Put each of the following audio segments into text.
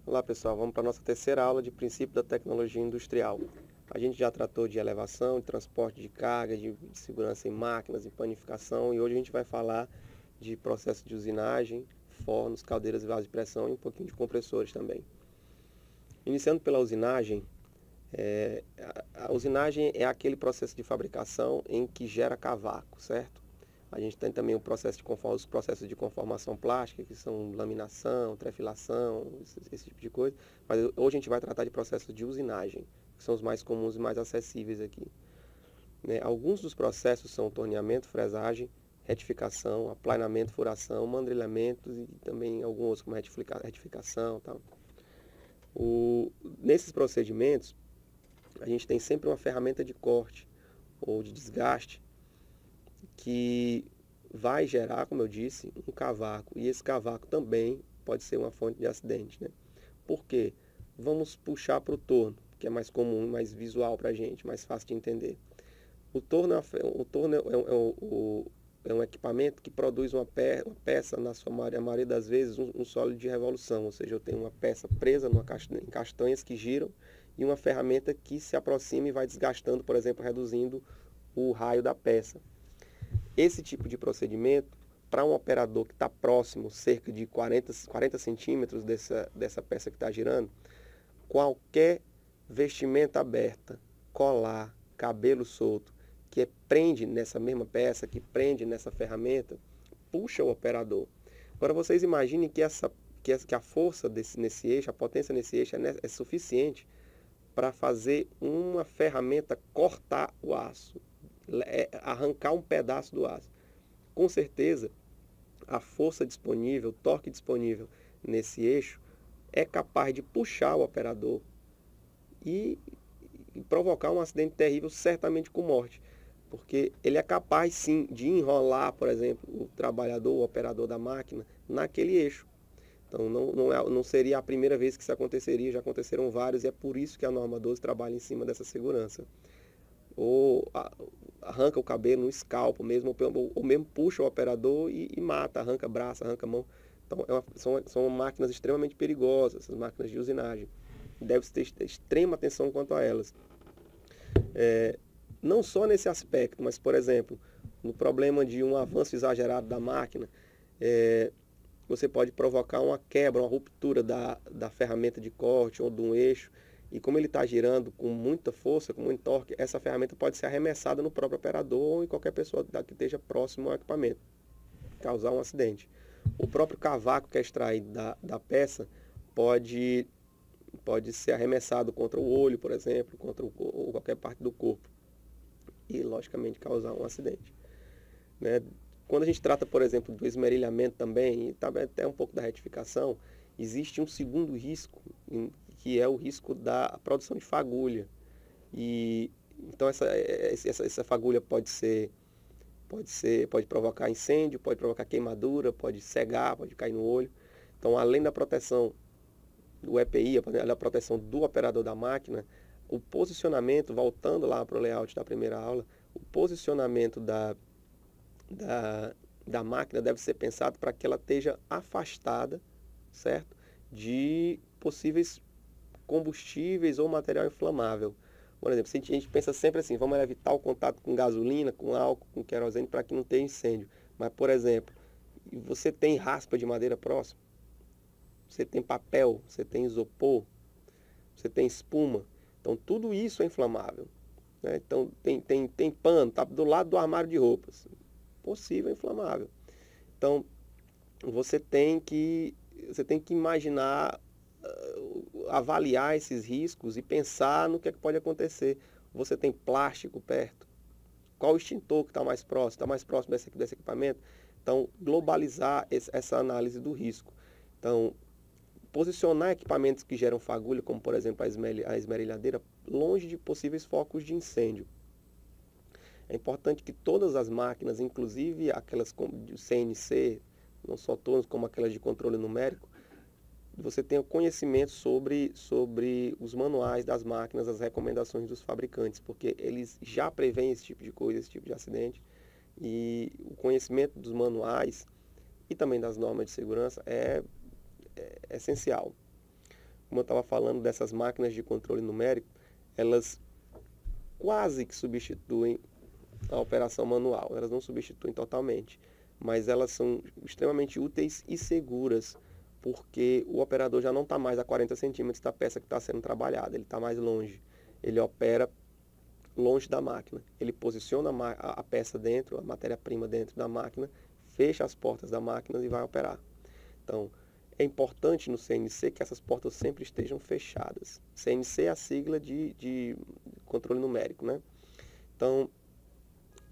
Olá pessoal, vamos para a nossa terceira aula de princípio da tecnologia industrial. A gente já tratou de elevação, de transporte de carga, de segurança em máquinas, em panificação, e hoje a gente vai falar de processo de usinagem, fornos, caldeiras e vasos de pressão e um pouquinho de compressores também. Iniciando pela usinagem, a usinagem é aquele processo de fabricação em que gera cavaco, certo? A gente tem também os processos de conformação plástica, que são laminação, trefilação, esse tipo de coisa. Mas hoje a gente vai tratar de processos de usinagem, que são os mais comuns e mais acessíveis aqui. Alguns dos processos são torneamento, fresagem, retificação, aplanamento, furação, mandrilhamento e também alguns outros como retificação e tal. Nesses procedimentos, a gente tem sempre uma ferramenta de corte ou de desgaste que vai gerar, como eu disse, um cavaco. E esse cavaco também pode ser uma fonte de acidente, né? Por quê? Vamos puxar para o torno, que é mais comum, mais visual para a gente, mais fácil de entender. O torno é um equipamento que produz uma peça, a maioria das vezes, um sólido de revolução. Ou seja, eu tenho uma peça presa em castanhas que giram e uma ferramenta que se aproxima e vai desgastando, por exemplo, reduzindo o raio da peça. Esse tipo de procedimento, para um operador que está próximo, cerca de 40 centímetros dessa peça que está girando, qualquer vestimenta aberta, colar, cabelo solto, que prende nessa mesma peça, que prende nessa ferramenta, puxa o operador. Agora vocês imaginem que a força nesse eixo, a potência nesse eixo é suficiente para fazer uma ferramenta cortar o aço, arrancar um pedaço do aço. Com certeza, a força disponível, o torque disponível nesse eixo é capaz de puxar o operador e provocar um acidente terrível, certamente com morte. Porque ele é capaz, sim, de enrolar, por exemplo, o trabalhador, o operador da máquina, naquele eixo. Então, não seria a primeira vez que isso aconteceria, já aconteceram vários, e é por isso que a norma 12 trabalha em cima dessa segurança. Ou arranca o cabelo no escalpo mesmo, ou mesmo puxa o operador e mata, arranca braço, arranca mão. Então, são máquinas extremamente perigosas, essas máquinas de usinagem. Deve-se ter extrema atenção quanto a elas. Não só nesse aspecto, mas, por exemplo, no problema de um avanço exagerado da máquina, você pode provocar uma quebra, uma ruptura da ferramenta de corte ou de um eixo, e como ele está girando com muita força, com muito torque, essa ferramenta pode ser arremessada no próprio operador ou em qualquer pessoa que esteja próximo ao equipamento, causar um acidente. O próprio cavaco que é extraído da peça pode ser arremessado contra o olho, por exemplo, ou qualquer parte do corpo, e logicamente causar um acidente. Quando a gente trata, por exemplo, do esmerilhamento também, e também até um pouco da retificação, existe um segundo risco, que é o risco da produção de fagulha. Então essa fagulha pode provocar incêndio, pode provocar queimadura, pode cegar, pode cair no olho. Então, além da proteção do EPI, a proteção do operador da máquina, o posicionamento, voltando lá para o layout da primeira aula, o posicionamento da máquina deve ser pensado para que ela esteja afastada, certo, de possíveis combustíveis ou material inflamável. Por exemplo, a gente pensa sempre assim, vamos evitar o contato com gasolina, com álcool, com querosene para que não tenha incêndio. Mas, por exemplo, você tem raspa de madeira próxima? Você tem papel? Você tem isopor? Você tem espuma? Então, tudo isso é inflamável. Então, tem pano, está do lado do armário de roupas. Possível inflamável. Então, você tem que imaginar, avaliar esses riscos e pensar no que é que pode acontecer. Você tem plástico perto? Qual o extintor que está mais próximo? Está mais próximo desse equipamento? Então, globalizar essa análise do risco. Então, posicionar equipamentos que geram fagulha, como por exemplo a esmerilhadeira, longe de possíveis focos de incêndio. É importante que todas as máquinas, inclusive aquelas de CNC, não só todas, como aquelas de controle numérico, você tenha conhecimento sobre os manuais das máquinas, as recomendações dos fabricantes, porque eles já preveem esse tipo de coisa, esse tipo de acidente, e o conhecimento dos manuais e também das normas de segurança é essencial. Como eu estava falando dessas máquinas de controle numérico, elas quase que substituem a operação manual. Elas não substituem totalmente, mas elas são extremamente úteis e seguras, porque o operador já não está mais a 40 centímetros da peça que está sendo trabalhada, ele está mais longe. Ele opera longe da máquina. Ele posiciona a peça dentro, a matéria-prima dentro da máquina, fecha as portas da máquina e vai operar. Então, é importante no CNC que essas portas sempre estejam fechadas. CNC é a sigla de controle numérico, né? Então,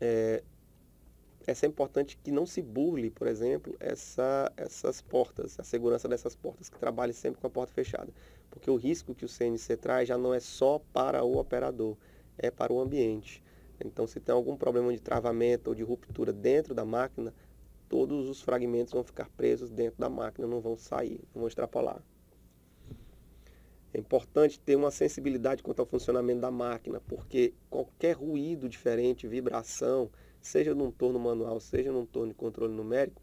é sempre importante que não se burle, por exemplo, essas portas, a segurança dessas portas, que trabalhe sempre com a porta fechada. Porque o risco que o CNC traz já não é só para o operador, é para o ambiente. Então, se tem algum problema de travamento ou de ruptura dentro da máquina, todos os fragmentos vão ficar presos dentro da máquina, não vão sair, não vão extrapolar. É importante ter uma sensibilidade quanto ao funcionamento da máquina, porque qualquer ruído diferente, vibração, seja num torno manual, seja num torno de controle numérico,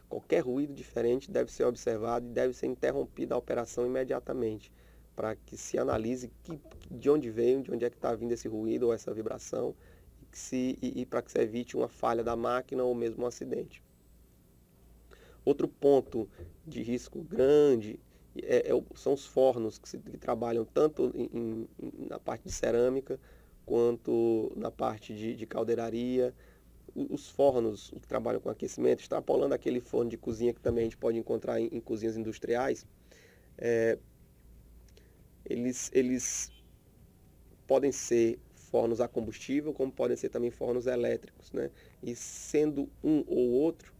qualquer ruído diferente deve ser observado e deve ser interrompida a operação imediatamente, para que se analise de onde veio, de onde é que está vindo esse ruído ou essa vibração, e para que se evite uma falha da máquina ou mesmo um acidente. Outro ponto de risco grande são os fornos que trabalham tanto na parte de cerâmica quanto na parte de caldeiraria. Os fornos que trabalham com aquecimento, extrapolando aquele forno de cozinha que também a gente pode encontrar em cozinhas industriais, eles podem ser fornos a combustível, como podem ser também fornos elétricos, né? E sendo um ou outro,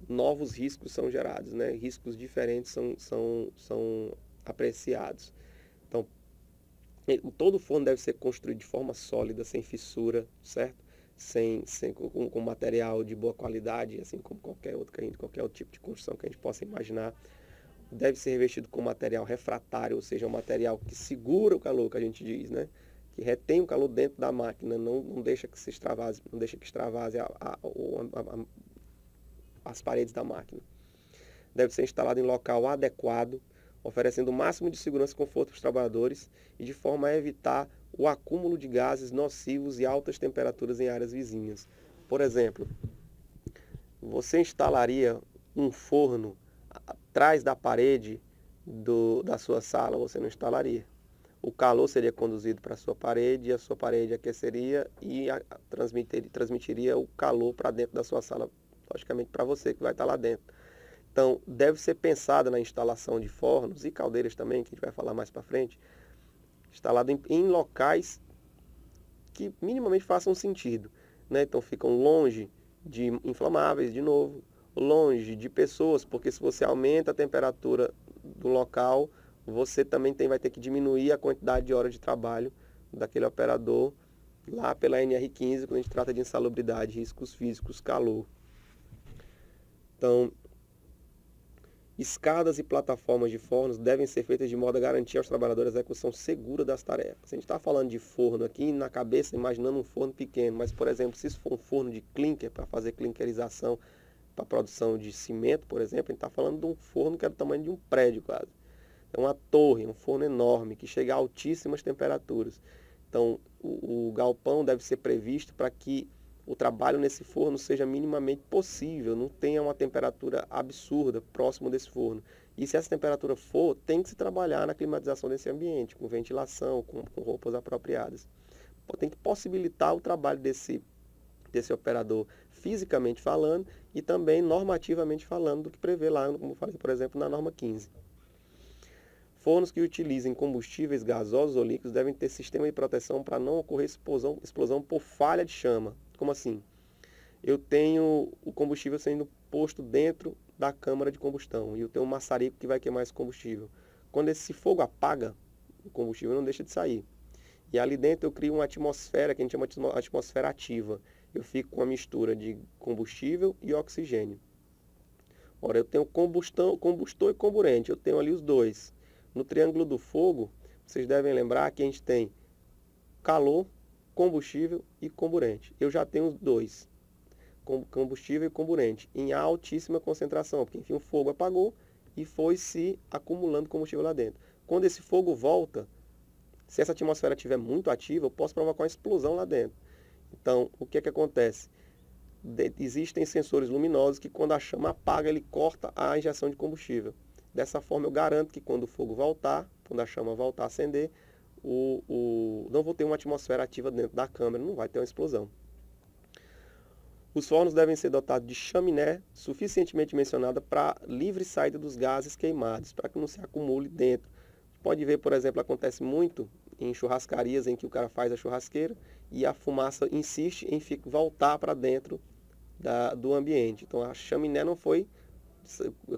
novos riscos são gerados, né? Riscos diferentes são apreciados. Então, todo forno deve ser construído de forma sólida, sem fissura, certo? Com material de boa qualidade, assim como qualquer outro tipo de construção que a gente possa imaginar. Deve ser revestido com material refratário, ou seja, um material que segura o calor, que a gente diz, né? Que retém o calor dentro da máquina, não deixa que se extravase, não deixa que extravase as paredes da máquina. Deve ser instalado em local adequado, oferecendo o máximo de segurança e conforto para os trabalhadores e de forma a evitar o acúmulo de gases nocivos e altas temperaturas em áreas vizinhas. Por exemplo, você instalaria um forno atrás da parede da sua sala? Você não instalaria. O calor seria conduzido para a sua parede, e a sua parede aqueceria e transmitiria o calor para dentro da sua sala, logicamente para você que vai estar lá dentro. Então, deve ser pensada na instalação de fornos e caldeiras também, que a gente vai falar mais para frente, instalado em locais que minimamente façam sentido, né? Então, ficam longe de inflamáveis, de novo, longe de pessoas, porque se você aumenta a temperatura do local, você também vai ter que diminuir a quantidade de horas de trabalho daquele operador lá pela NR15, quando a gente trata de insalubridade, riscos físicos, calor. Então, escadas e plataformas de fornos devem ser feitas de modo a garantir aos trabalhadores a execução segura das tarefas. A gente está falando de forno aqui, na cabeça imaginando um forno pequeno, mas, por exemplo, se isso for um forno de clinker, para fazer clinkerização, para a produção de cimento, por exemplo, a gente está falando de um forno que é do tamanho de um prédio quase. É uma torre, um forno enorme, que chega a altíssimas temperaturas. Então, o galpão deve ser previsto para que o trabalho nesse forno seja minimamente possível, não tenha uma temperatura absurda próximo desse forno. E se essa temperatura for, tem que se trabalhar na climatização desse ambiente, com ventilação, com roupas apropriadas. Tem que possibilitar o trabalho desse operador fisicamente falando e também normativamente falando do que prevê lá, como eu falei, por exemplo, na norma 15. Fornos que utilizem combustíveis gasosos ou líquidos devem ter sistema de proteção para não ocorrer explosão por falha de chama. Como assim? Eu tenho o combustível sendo posto dentro da câmara de combustão e eu tenho um maçarico que vai queimar esse combustível. Quando esse fogo apaga, o combustível não deixa de sair. E ali dentro eu crio uma atmosfera que a gente chama de atmosfera ativa. Eu fico com uma mistura de combustível e oxigênio. Ora, eu tenho combustor e comburente, eu tenho ali os dois. No triângulo do fogo, vocês devem lembrar que a gente tem calor, combustível e comburente. Eu já tenho os dois, combustível e comburente, em altíssima concentração, porque enfim o fogo apagou e foi se acumulando combustível lá dentro. Quando esse fogo volta, se essa atmosfera estiver muito ativa, eu posso provocar uma explosão lá dentro. Então, o que é que acontece? Existem sensores luminosos que quando a chama apaga, ele corta a injeção de combustível. Dessa forma eu garanto que quando o fogo voltar, quando a chama voltar a acender, não vou ter uma atmosfera ativa dentro da câmara, não vai ter uma explosão. Os fornos devem ser dotados de chaminé suficientemente dimensionada para livre saída dos gases queimados, para que não se acumule dentro. Pode ver, por exemplo, acontece muito em churrascarias em que o cara faz a churrasqueira e a fumaça insiste em voltar para dentro do ambiente. Então a chaminé não foi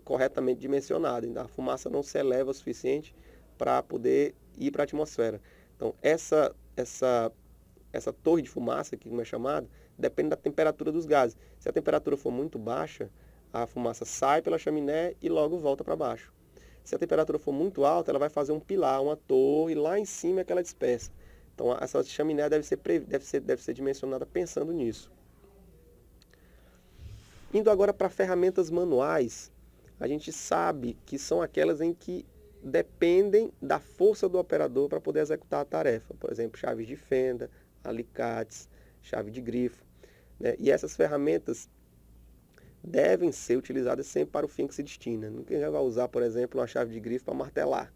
corretamente dimensionada, a fumaça não se eleva o suficiente para poder ir para a atmosfera. Então essa torre de fumaça, que como é chamada, depende da temperatura dos gases. Se a temperatura for muito baixa, a fumaça sai pela chaminé e logo volta para baixo. Se a temperatura for muito alta, ela vai fazer um pilar, uma torre, e lá em cima é que ela dispersa. Então essa chaminé deve ser dimensionada pensando nisso. Indo agora para ferramentas manuais, a gente sabe que são aquelas em que dependem da força do operador para poder executar a tarefa. Por exemplo, chaves de fenda, alicates, chave de grifo, né? E essas ferramentas devem ser utilizadas sempre para o fim que se destina. Ninguém vai usar, por exemplo, uma chave de grifo para martelar,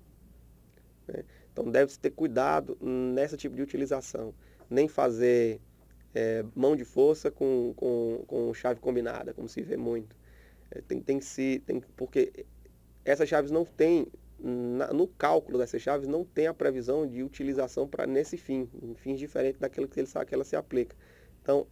né? Então deve-se ter cuidado nesse tipo de utilização. Nem fazer mão de força com chave combinada, como se vê muito. Porque essas chaves não têm, no cálculo dessas chaves, não tem a previsão de utilização para nesse fim, em fins diferentes daquilo que ele sabe que ela se aplica. Então,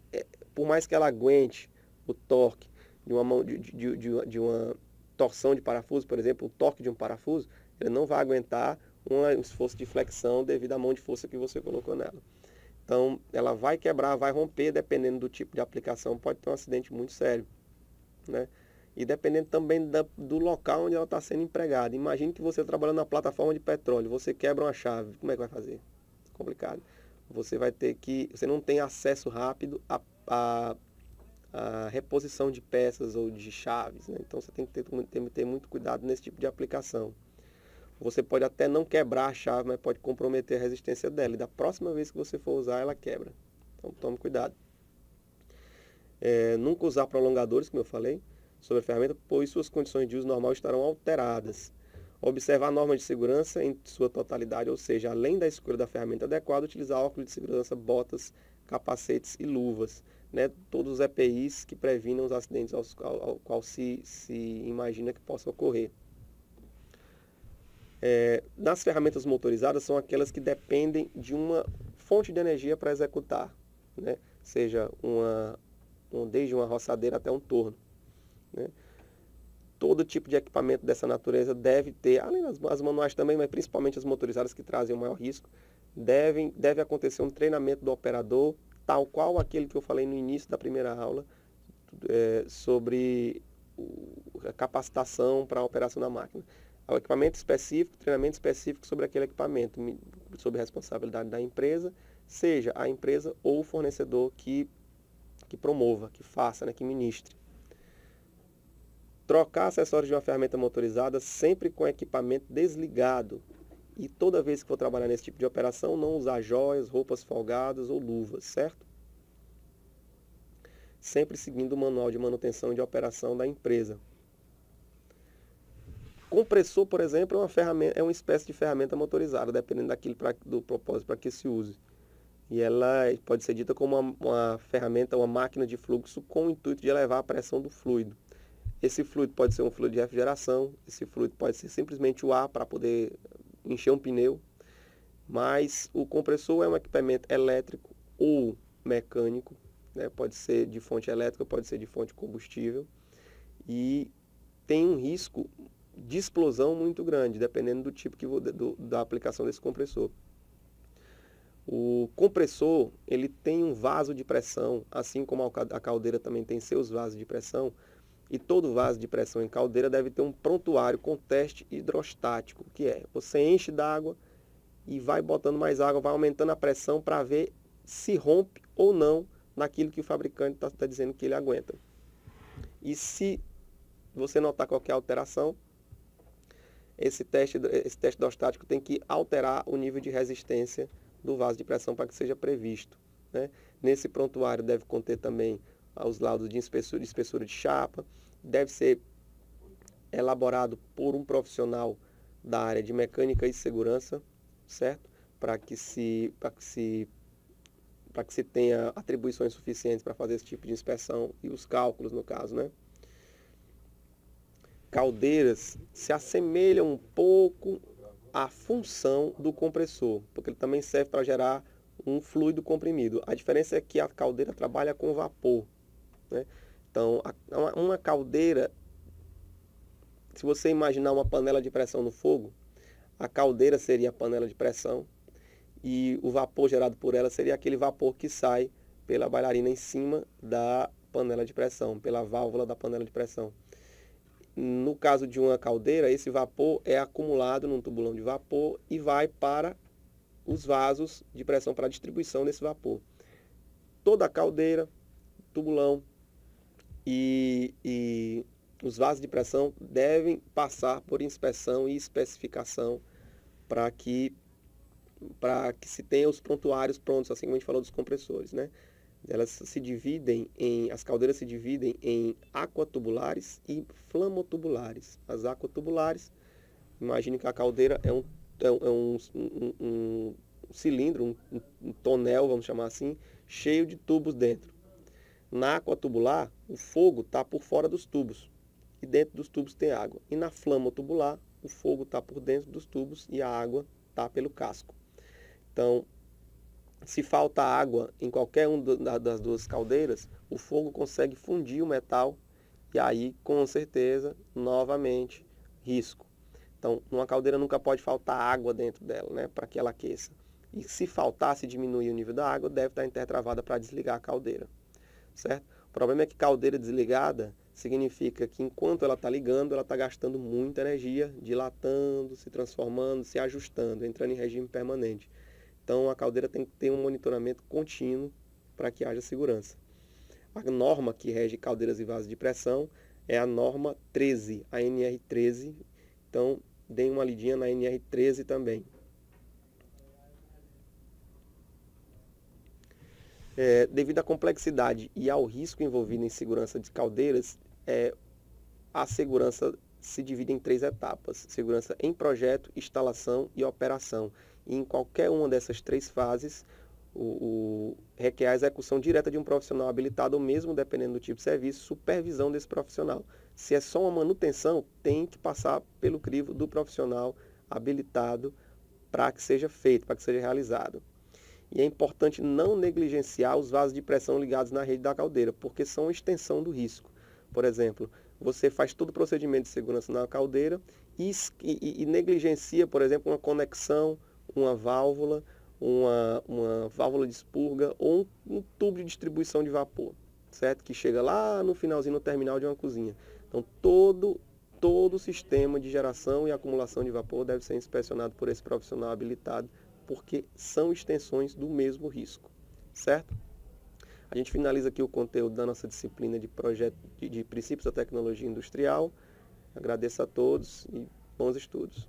por mais que ela aguente o torque de uma mão de uma torção de parafuso, por exemplo, o torque de um parafuso, ele não vai aguentar um esforço de flexão devido à mão de força que você colocou nela. Então, ela vai quebrar, vai romper, dependendo do tipo de aplicação, pode ter um acidente muito sério, né? E dependendo também do local onde ela está sendo empregada. Imagine que você trabalhando na plataforma de petróleo, você quebra uma chave, como é que vai fazer? É complicado. Você não tem acesso rápido à reposição de peças ou de chaves, né? Então você tem que ter muito cuidado nesse tipo de aplicação. Você pode até não quebrar a chave, mas pode comprometer a resistência dela. E da próxima vez que você for usar, ela quebra. Então tome cuidado. Nunca usar prolongadores, como eu falei, sobre a ferramenta, pois suas condições de uso normal estarão alteradas. Observar a norma de segurança em sua totalidade, ou seja, além da escolha da ferramenta adequada, utilizar óculos de segurança, botas, capacetes e luvas, né? Todos os EPIs que previnem os acidentes ao qual se imagina que possa ocorrer. Nas ferramentas motorizadas são aquelas que dependem de uma fonte de energia para executar, né? Seja desde uma roçadeira até um torno, né? Todo tipo de equipamento dessa natureza deve ter, além das manuais também, mas principalmente as motorizadas que trazem o maior risco, deve acontecer um treinamento do operador, tal qual aquele que eu falei no início da primeira aula, sobre a capacitação para a operação da máquina. O equipamento específico, treinamento específico sobre aquele equipamento, sob responsabilidade da empresa, seja a empresa ou o fornecedor que promova, que faça, né, que ministre. Trocar acessórios de uma ferramenta motorizada sempre com equipamento desligado. E toda vez que for trabalhar nesse tipo de operação, não usar joias, roupas folgadas ou luvas, certo? Sempre seguindo o manual de manutenção e de operação da empresa. Compressor, por exemplo, é uma espécie de ferramenta motorizada, dependendo do propósito para que se use. E ela pode ser dita como uma ferramenta, uma máquina de fluxo com o intuito de elevar a pressão do fluido. Esse fluido pode ser um fluido de refrigeração, esse fluido pode ser simplesmente o ar para poder encher um pneu, mas o compressor é um equipamento elétrico ou mecânico, né? Pode ser de fonte elétrica, pode ser de fonte combustível, e tem um risco de explosão muito grande, dependendo do tipo da aplicação desse compressor. O compressor, ele tem um vaso de pressão, assim como a caldeira também tem seus vasos de pressão, e todo vaso de pressão em caldeira deve ter um prontuário com teste hidrostático, que é, você enche d'água e vai botando mais água, vai aumentando a pressão para ver se rompe ou não naquilo que o fabricante está dizendo que ele aguenta. E se você notar qualquer alteração, esse teste hidrostático tem que alterar o nível de resistência do vaso de pressão para que seja previsto, né? Nesse prontuário deve conter também os laudos de espessura de chapa, deve ser elaborado por um profissional da área de mecânica e segurança, certo? Para que se tenha atribuições suficientes para fazer esse tipo de inspeção e os cálculos, no caso, né? Caldeiras se assemelham um pouco à função do compressor, porque ele também serve para gerar um fluido comprimido. A diferença é que a caldeira trabalha com vapor, né? Então, uma caldeira, se você imaginar uma panela de pressão no fogo, a caldeira seria a panela de pressão e o vapor gerado por ela seria aquele vapor que sai pela bailarina em cima da panela de pressão, pela válvula da panela de pressão. No caso de uma caldeira, esse vapor é acumulado num tubulão de vapor e vai para os vasos de pressão para a distribuição desse vapor. Toda a caldeira, tubulão e os vasos de pressão devem passar por inspeção e especificação para que se tenha os prontuários prontos, assim como a gente falou dos compressores, né? As caldeiras se dividem em aquatubulares e flamotubulares. As aquatubulares, imagine que a caldeira é um cilindro, um tonel, vamos chamar assim, cheio de tubos dentro. Na aquatubular, o fogo está por fora dos tubos e dentro dos tubos tem água. E na flamotubular, o fogo está por dentro dos tubos e a água está pelo casco. Então, se falta água em qualquer uma das duas caldeiras, o fogo consegue fundir o metal e aí, com certeza, novamente, risco. Então, numa caldeira nunca pode faltar água dentro dela, né, para que ela aqueça. E se faltar, se diminuir o nível da água, deve estar intertravada para desligar a caldeira, certo? O problema é que caldeira desligada significa que enquanto ela está ligando, ela está gastando muita energia, dilatando, se transformando, se ajustando, entrando em regime permanente. Então, a caldeira tem que ter um monitoramento contínuo para que haja segurança. A norma que rege caldeiras e vasos de pressão é a norma 13, a NR13. Então, deem uma lidinha na NR13 também. Devido à complexidade e ao risco envolvido em segurança de caldeiras, a segurança se divide em 3 etapas: segurança em projeto, instalação e operação. E em qualquer uma dessas 3 fases, requer a execução direta de um profissional habilitado ou mesmo, dependendo do tipo de serviço, supervisão desse profissional. Se é só uma manutenção, tem que passar pelo crivo do profissional habilitado para que seja feito, para que seja realizado. E é importante não negligenciar os vasos de pressão ligados na rede da caldeira, porque são uma extensão do risco. Por exemplo, você faz todo o procedimento de segurança na caldeira e negligencia, por exemplo, uma conexão, uma válvula de expurga ou um tubo de distribuição de vapor, certo? Que chega lá no finalzinho, no terminal de uma cozinha. Então, todo o sistema de geração e acumulação de vapor deve ser inspecionado por esse profissional habilitado, porque são extensões do mesmo risco, certo? A gente finaliza aqui o conteúdo da nossa disciplina de princípios da tecnologia industrial. Agradeço a todos e bons estudos.